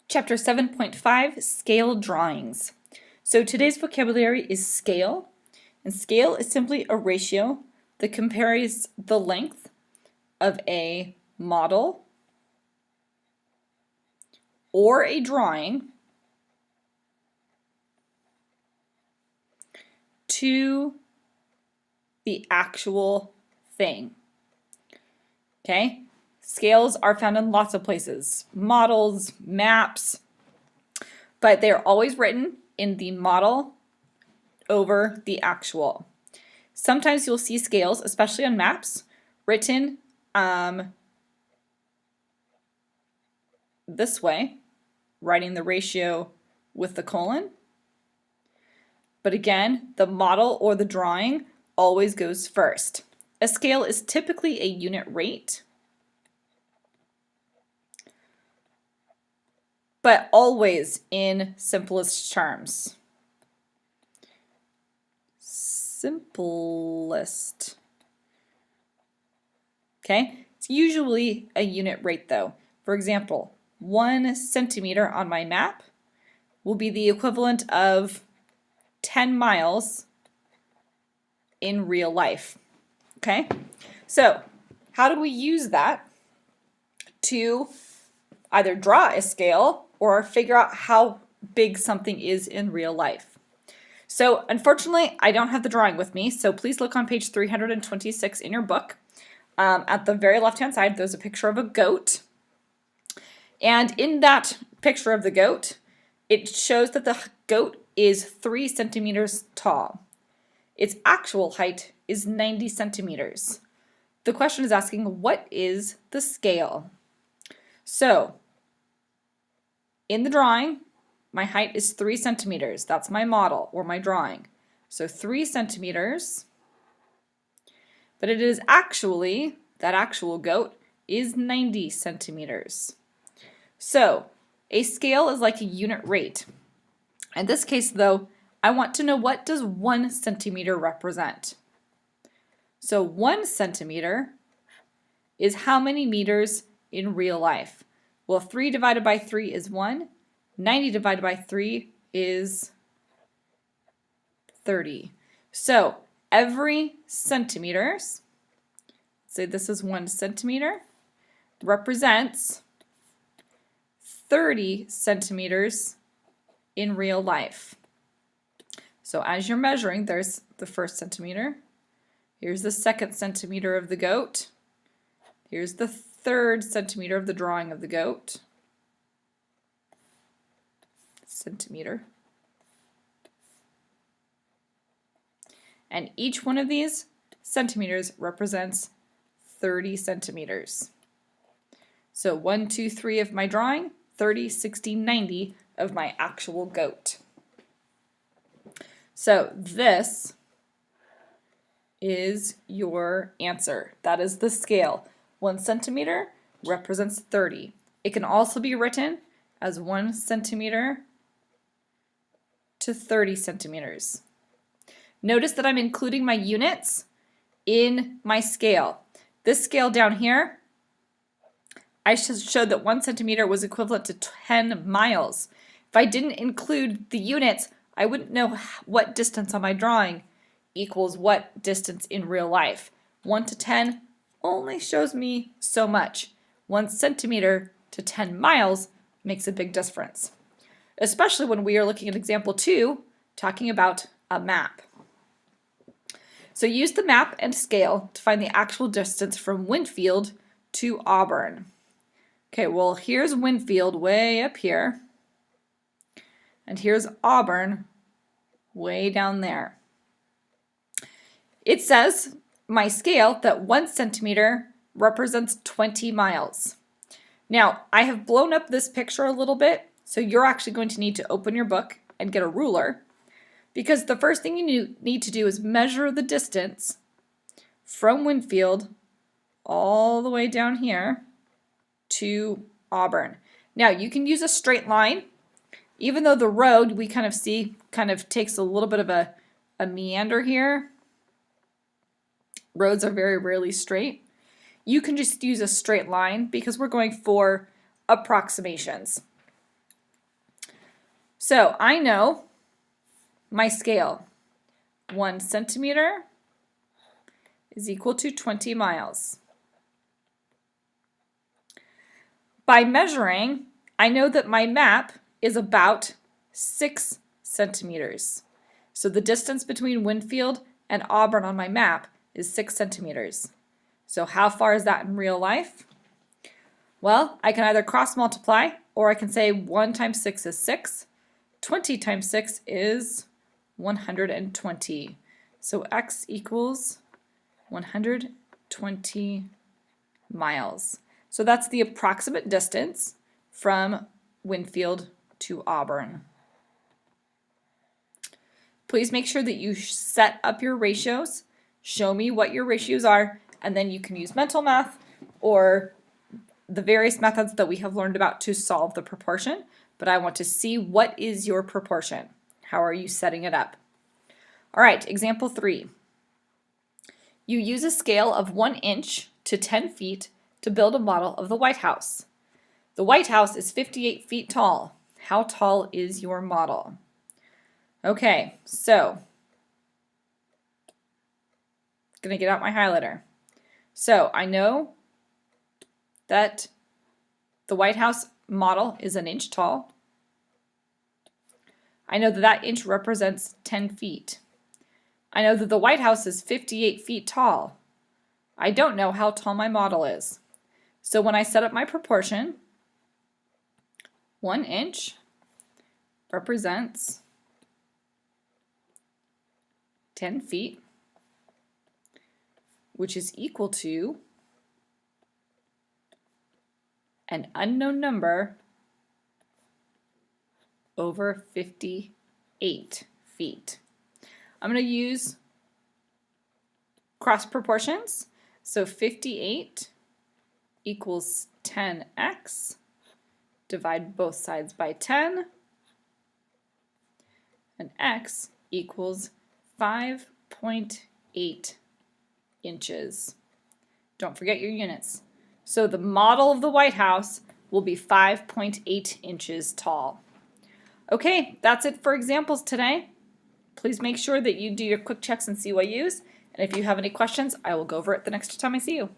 Chapter 7.5, Scale Drawings. So today's vocabulary is scale, and scale is simply a ratio that compares the length of a model or a drawing to the actual thing. Okay? Scales are found in lots of places, models, maps, but they're always written in the model over the actual. Sometimes you'll see scales, especially on maps, written this way, writing the ratio with the colon. But again, the model or the drawing always goes first. A scale is typically a unit rate, but always in simplest terms. Simplest. Okay, it's usually a unit rate though. For example, 1 centimeter on my map will be the equivalent of 10 miles in real life. Okay, so how do we use that to either draw a scale or figure out how big something is in real life? So unfortunately, I don't have the drawing with me, so please look on page 326 in your book. At the very left-hand side, there's a picture of a goat. And in that picture of the goat, it shows that the goat is 3 centimeters tall. Its actual height is 90 centimeters. The question is asking, what is the scale? So, in the drawing, my height is 3 centimeters. That's my model or my drawing. So 3 centimeters, but it is actually, that actual goat is 90 centimeters. So a scale is like a unit rate. In this case though, I want to know, what does 1 centimeter represent? So 1 centimeter is how many meters in real life? Well, 3 divided by 3 is 1. 90 divided by 3 is 30. So every centimeters, say this is 1 centimeter, represents 30 centimeters in real life. So as you're measuring, there's the 1st centimeter. Here's the 2nd centimeter of the goat. Here's the 3rd centimeter of the drawing of the goat. Centimeter. And each one of these centimeters represents 30 centimeters. So 1, 2, 3 of my drawing, 30, 60, 90 of my actual goat. So this is your answer. That is the scale. 1 centimeter represents 30. It can also be written as 1 centimeter to 30 centimeters. Notice that I'm including my units in my scale. This scale down here, I showed that 1 centimeter was equivalent to 10 miles. If I didn't include the units, I wouldn't know what distance on my drawing equals what distance in real life. 1 to 10 only shows me so much. 1 centimeter to 10 miles makes a big difference, especially when we are looking at example 2, talking about a map. So use the map and scale to find the actual distance from Winfield to Auburn. Okay, well, here's Winfield way up here, and here's Auburn way down there. It says, my scale, that 1 centimeter represents 20 miles. Now, I have blown up this picture a little bit, so you're actually going to need to open your book and get a ruler, because the first thing you need to do is measure the distance from Winfield all the way down here to Auburn. Now, you can use a straight line, even though the road we kind of see takes a little bit of a meander here. Roads are very rarely straight. You can just use a straight line because we're going for approximations. So I know my scale. 1 centimeter is equal to 20 miles. By measuring, I know that my map is about 6 centimeters. So the distance between Winfield and Auburn on my map is 6 centimeters. So how far is that in real life? Well, I can either cross multiply, or I can say 1 times 6 is 6. 20 times 6 is 120. So x equals 120 miles. So that's the approximate distance from Winfield to Auburn. Please make sure that you set up your ratios, show me what your ratios are, and then you can use mental math or the various methods that we have learned about to solve the proportion. But I want to see what is your proportion. How are you setting it up? All right, example 3. You use a scale of 1 inch to 10 feet to build a model of the White House. The White House is 58 feet tall. How tall is your model? Okay, so I'm going to get out my highlighter. So I know that the White House model is 1 inch tall. I know that that inch represents 10 feet. I know that the White House is 58 feet tall. I don't know how tall my model is. So when I set up my proportion, 1 inch represents 10 feet, which is equal to an unknown number over 58 feet. I'm going to use cross proportions. So 58 equals 10x. Divide both sides by 10. And x equals 5.8 inches. Don't forget your units. So the model of the White House will be 5.8 inches tall. Okay, that's it for examples today. Please make sure that you do your quick checks and see what you use. And if you have any questions, I will go over it the next time I see you.